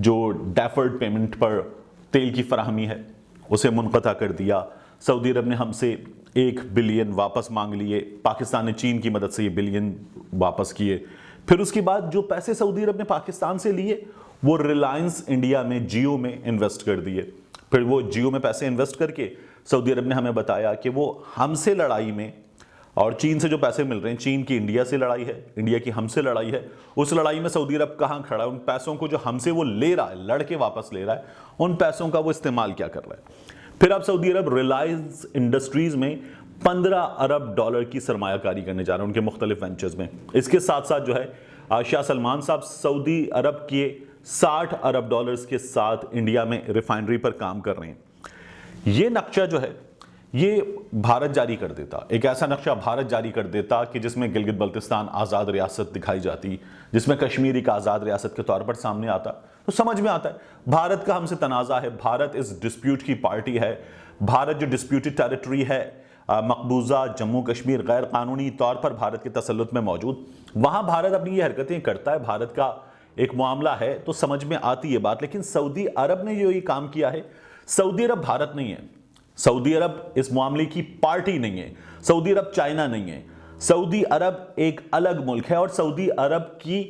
جو deferred payment پر تیل کی فراہمی ہے اسے منقطع کر دیا. سعودی عرب نے ہم سے 1 بلین واپس مانگ لیے, پاکستان نے چین کی مدد سے یہ بلین واپس کیے. پھر اس کے بعد جو پیسے سعودی عرب نے پاکستان سے لیے وہ ریلائنس انڈیا میں جیو میں انویسٹ کر دیے. پھر وہ جیو میں پیسے انویسٹ کر کے سعودی عرب نے ہمیں بتایا کہ وہ ہم سے لڑائی میں, اور چین سے جو پیسے مل رہے ہیں, چین کی انڈیا سے لڑائی ہے, انڈیا کی ہم سے لڑائی ہے, اس لڑائی میں سعودی عرب کہاں کھڑا ہے, ان پیسوں کو جو ہم سے وہ لے رہا ہے, لڑ کے واپس لے رہا ہے, ان پیسوں کا وہ استعمال کیا کر رہا ہے. پھر اب سعودی عرب ریلائنس انڈسٹریز میں 15 ارب ڈالر کی سرمایہ کاری کرنے جا رہے ہیں ان کے مختلف وینچرز میں. اس کے ساتھ ساتھ جو ہے شاہ سلمان صاحب سعودی عرب کے 60 ارب ڈالرز کے ساتھ انڈیا میں ریفائنری پر کام کر رہے ہیں. یہ نقشہ جو ہے یہ بھارت جاری کر دیتا, ایک ایسا نقشہ بھارت جاری کر دیتا کہ جس میں گلگت بلتستان آزاد ریاست دکھائی جاتی, جس میں کشمیر ایک آزاد ریاست کے طور پر سامنے آتا, تو سمجھ میں آتا ہے بھارت کا ہم سے تنازع ہے, بھارت اس ڈسپیوٹ کی پارٹی ہے, بھارت جو ڈسپیوٹڈ ٹیریٹری ہے مقبوضہ جموں کشمیر غیر قانونی طور پر بھارت کے تسلط میں موجود, وہاں بھارت اپنی یہ حرکتیں کرتا ہے, بھارت کا ایک معاملہ ہے, تو سمجھ میں آتی ہے بات. لیکن سعودی عرب نے جو یہ کام کیا ہے, سعودی عرب بھارت نہیں ہے, سعودی عرب اس معاملے کی پارٹی نہیں ہے, سعودی عرب چائنا نہیں ہے, سعودی عرب ایک الگ ملک ہے. اور سعودی عرب کی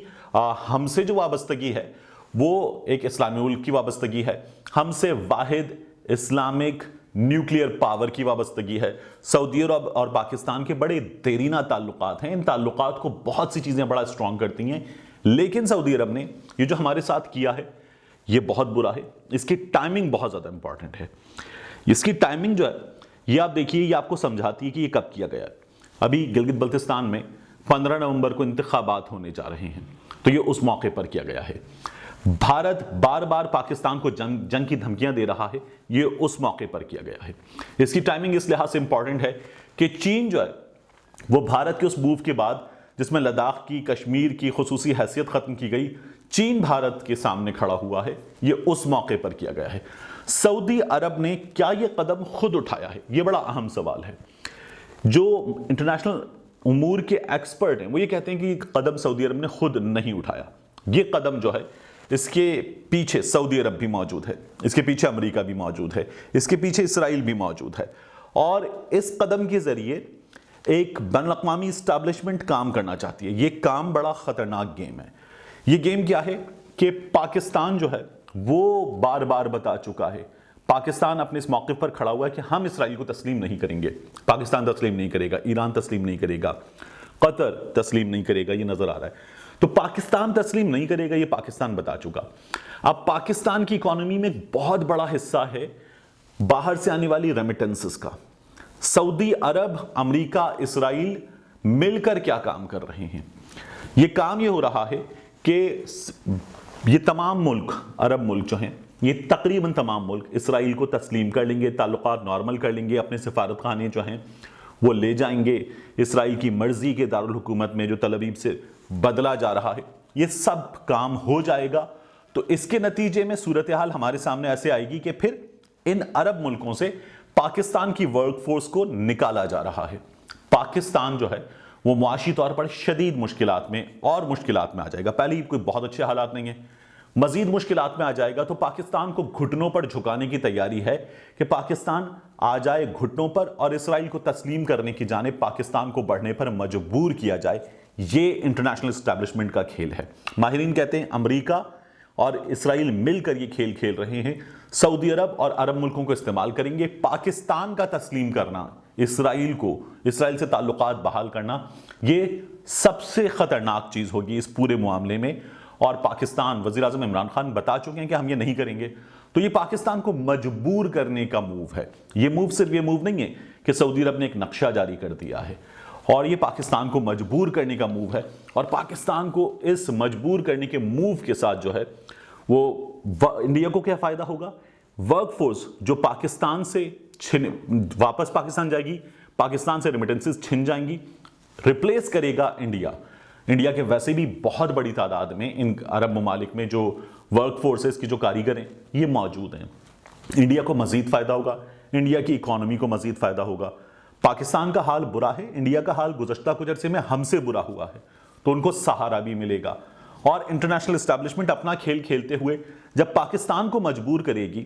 ہم سے جو وابستگی ہے وہ ایک اسلامی ملک کی وابستگی ہے, ہم سے واحد اسلامک نیوکلیئر پاور کی وابستگی ہے. سعودی عرب اور پاکستان کے بڑے دیرینہ تعلقات ہیں, ان تعلقات کو بہت سی چیزیں بڑا اسٹرانگ کرتی ہیں. لیکن سعودی عرب نے یہ جو ہمارے ساتھ کیا ہے یہ بہت برا ہے, اس کی ٹائمنگ بہت زیادہ امپورٹنٹ ہے. اس کی ٹائمنگ جو ہے یہ آپ دیکھیے, یہ آپ کو سمجھاتی ہے کہ یہ کب کیا گیا. ابھی گلگت بلتستان میں 15 نومبر کو انتخابات ہونے جا رہے ہیں, تو یہ اس موقع پر کیا گیا ہے. بھارت بار بار پاکستان کو جنگ کی دھمکیاں دے رہا ہے, یہ اس موقع پر کیا گیا ہے. اس کی ٹائمنگ اس لحاظ سے امپورٹنٹ ہے کہ چین جو ہے وہ بھارت کے اس موو کے بعد جس میں لداخ کی کشمیر کی خصوصی حیثیت ختم کی گئی, چین بھارت کے سامنے کھڑا ہوا ہے, یہ اس موقع پر کیا گیا ہے. سعودی عرب نے کیا یہ قدم خود اٹھایا ہے, یہ بڑا اہم سوال ہے. جو انٹرنیشنل امور کے ایکسپرٹ ہیں وہ یہ کہتے ہیں کہ یہ قدم سعودی عرب نے خود نہیں اٹھایا. یہ قدم جو ہے اس کے پیچھے سعودی عرب بھی موجود ہے, اس کے پیچھے امریکہ بھی موجود ہے, اس کے پیچھے اسرائیل بھی موجود ہے. اور اس قدم کے ذریعے ایک بین الاقوامی اسٹیبلشمنٹ کام کرنا چاہتی ہے. یہ کام بڑا خطرناک گیم ہے. یہ گیم کیا ہے کہ پاکستان جو ہے وہ بار بار بتا چکا ہے, پاکستان اپنے اس موقف پر کھڑا ہوا ہے کہ ہم اسرائیل کو تسلیم نہیں کریں گے. پاکستان تسلیم نہیں کرے گا, ایران تسلیم نہیں کرے گا, قطر تسلیم نہیں کرے گا, یہ نظر آ رہا ہے. تو پاکستان تسلیم نہیں کرے گا, یہ پاکستان بتا چکا. اب پاکستان کی اکانومی میں بہت بڑا حصہ ہے باہر سے آنے والی ریمیٹنسز کا. سعودی عرب, امریکہ, اسرائیل مل کر کیا کام کر رہے ہیں؟ یہ کام یہ ہو رہا ہے کہ یہ تمام ملک, عرب ملک جو ہیں, یہ تقریباً تمام ملک اسرائیل کو تسلیم کر لیں گے, تعلقات نارمل کر لیں گے, اپنے سفارت خانے جو ہیں وہ لے جائیں گے, اسرائیل کی مرضی کے دارالحکومت میں جو تل ابیب سے بدلا جا رہا ہے یہ سب کام ہو جائے گا. تو اس کے نتیجے میں صورتحال ہمارے سامنے ایسے آئے گی کہ پھر ان عرب ملکوں سے پاکستان کی ورک فورس کو نکالا جا رہا ہے. پاکستان جو ہے وہ معاشی طور پر شدید مشکلات میں اور مشکلات میں آ جائے گا. پہلے ہی کوئی بہت اچھے حالات نہیں ہیں, مزید مشکلات میں آ جائے گا. تو پاکستان کو گھٹنوں پر جھکانے کی تیاری ہے کہ پاکستان آ جائے گھٹنوں پر اور اسرائیل کو تسلیم کرنے کی جانب پاکستان کو بڑھنے پر مجبور کیا جائے. یہ انٹرنیشنل اسٹیبلشمنٹ کا کھیل ہے. ماہرین کہتے ہیں امریکہ اور اسرائیل مل کر یہ کھیل کھیل رہے ہیں. سعودی عرب اور عرب ملکوں کو استعمال کریں گے. پاکستان کا تسلیم کرنا, اسرائیل کو, اسرائیل سے تعلقات بحال کرنا, یہ سب سے خطرناک چیز ہوگی اس پورے معاملے میں. اور پاکستان, وزیر اعظم عمران خان بتا چکے ہیں کہ ہم یہ نہیں کریں گے. تو یہ پاکستان کو مجبور کرنے کا موو ہے. یہ موو صرف یہ موو نہیں ہے کہ سعودی عرب نے ایک نقشہ جاری کر دیا ہے, اور یہ پاکستان کو مجبور کرنے کا موو ہے. اور پاکستان کو اس مجبور کرنے کے موو کے ساتھ جو ہے وہ انڈیا کو کیا فائدہ ہوگا؟ ورک فورس جو پاکستان سے واپس پاکستان جائے گی, پاکستان سے ریمیٹنسز چھن جائیں گی, ریپلیس کرے گا انڈیا. انڈیا کے ویسے بھی بہت بڑی تعداد میں ان عرب ممالک میں جو ورک فورسز کی جو کاریگر ہیں یہ موجود ہیں. انڈیا کو مزید فائدہ ہوگا, انڈیا کی اکانومی کو مزید فائدہ ہوگا. پاکستان کا حال برا ہے, انڈیا کا حال گزشتہ کچھ عرصے میں ہم سے برا ہوا ہے, تو ان کو سہارا بھی ملے گا. اور انٹرنیشنل اسٹیبلشمنٹ اپنا کھیل کھیلتے ہوئے جب پاکستان کو مجبور کرے گی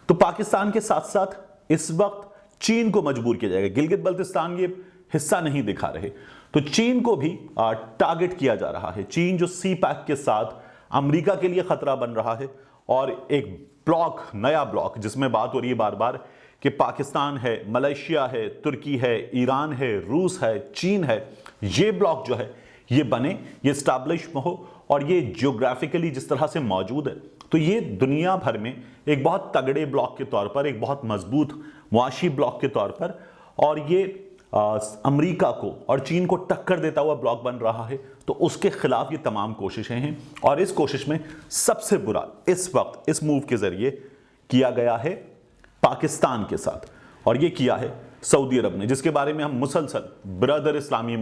تو پاکستان کے ساتھ ساتھ اس وقت چین کو مجبور کیا جائے گا. گلگت بلتستان یہ حصہ نہیں دکھا رہے تو چین کو بھی ٹارگٹ کیا جا رہا ہے. چین جو سی پیک کے ساتھ امریکہ کے لیے خطرہ بن رہا ہے اور ایک بلاک, نیا بلاک جس میں بات ہو رہی ہے بار بار کہ پاکستان ہے, ملیشیا ہے, ترکی ہے, ایران ہے, روس ہے, چین ہے, یہ بلاک جو ہے یہ بنے, یہ اسٹیبلش ہو اور یہ جیوگرافیکلی جس طرح سے موجود ہے تو یہ دنیا بھر میں ایک بہت تگڑے بلاک کے طور پر, ایک بہت مضبوط معاشی بلاک کے طور پر اور یہ امریکہ کو اور چین کو ٹکر دیتا ہوا بلاک بن رہا ہے. تو اس کے خلاف یہ تمام کوششیں ہیں اور اس کوشش میں سب سے برا اس وقت اس موو کے ذریعے کیا گیا ہے پاکستان کے ساتھ, اور یہ کیا ہے سعودی عرب نے, جس کے بارے میں ہم مسلسل برادر اسلامی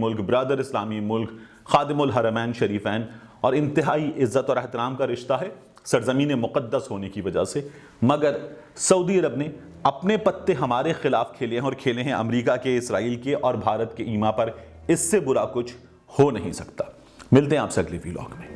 ملک, خادم الحرمین شریفین اور انتہائی عزت اور احترام کا رشتہ ہے سرزمین مقدس ہونے کی وجہ سے, مگر سعودی عرب نے اپنے پتے ہمارے خلاف کھیلے ہیں اور کھیلے ہیں امریکہ کے, اسرائیل کے اور بھارت کے ایما پر. اس سے برا کچھ ہو نہیں سکتا. ملتے ہیں آپ سے اگلی ویلاگ میں.